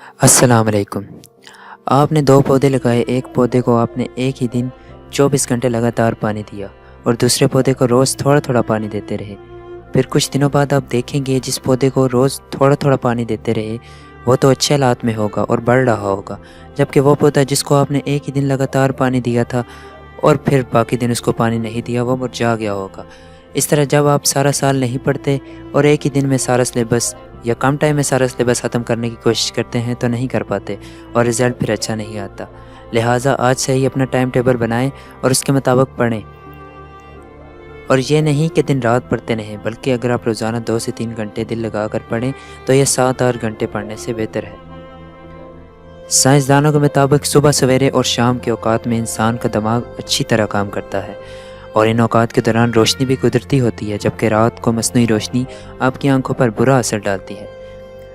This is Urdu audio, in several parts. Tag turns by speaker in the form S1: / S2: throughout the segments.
S1: السلام علیکم۔ آپ نے 2 پودے لگائے، ایک پودے کو آپ نے ایک ہی دن 24 گھنٹے لگاتار پانی دیا اور دوسرے پودے کو روز تھوڑا تھوڑا پانی دیتے رہے۔ پھر کچھ دنوں بعد آپ دیکھیں گے جس پودے کو روز تھوڑا تھوڑا پانی دیتے رہے وہ تو اچھے حالات میں ہوگا اور بڑھ رہا ہوگا، جبکہ وہ پودا جس کو آپ نے ایک ہی دن لگاتار پانی دیا تھا اور پھر باقی دن اس کو پانی نہیں دیا وہ مرجھا گیا ہوگا۔ اس طرح جب آپ سارا سال نہیں پڑھتے اور ایک ہی دن میں سارا سلیبس یا کم ٹائم میں سارا سلیبس ختم کرنے کی کوشش کرتے ہیں تو نہیں کر پاتے اور رزلٹ پھر اچھا نہیں آتا۔ لہٰذا آج سے ہی اپنا ٹائم ٹیبل بنائیں اور اس کے مطابق پڑھیں، اور یہ نہیں کہ دن رات پڑھتے نہیں، بلکہ اگر آپ روزانہ 2 سے 3 گھنٹے دل لگا کر پڑھیں تو یہ 7-8 گھنٹے پڑھنے سے بہتر ہے۔ سائنسدانوں کے مطابق صبح سویرے اور شام کے اوقات میں انسان کا دماغ اچھی طرح کام کرتا ہے، اور ان اوقات کے دوران روشنی بھی قدرتی ہوتی ہے، جبکہ رات کو مصنوعی روشنی آپ کی آنکھوں پر برا اثر ڈالتی ہے۔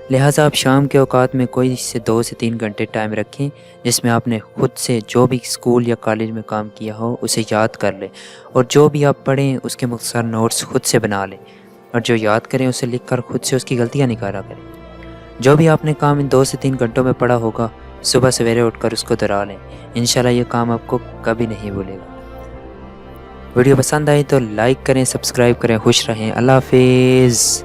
S1: لہٰذا آپ شام کے اوقات میں کوئی سے 2 سے 3 گھنٹے ٹائم رکھیں جس میں آپ نے خود سے جو بھی اسکول یا کالج میں کام کیا ہو اسے یاد کر لیں، اور جو بھی آپ پڑھیں اس کے مختصر نوٹس خود سے بنا لیں، اور جو یاد کریں اسے لکھ کر خود سے اس کی غلطیاں نکالا کریں۔ جو بھی آپ نے کام ان 2 سے 3 گھنٹوں میں پڑھا ہوگا صبح سویرے اٹھ کر اس کو دہرا لیں، انشاءاللہ یہ کام آپ کو کبھی نہیں بھولے گا۔ ویڈیو پسند آئی تو لائک کریں، سبسکرائب کریں۔ خوش رہیں، اللہ حافظ۔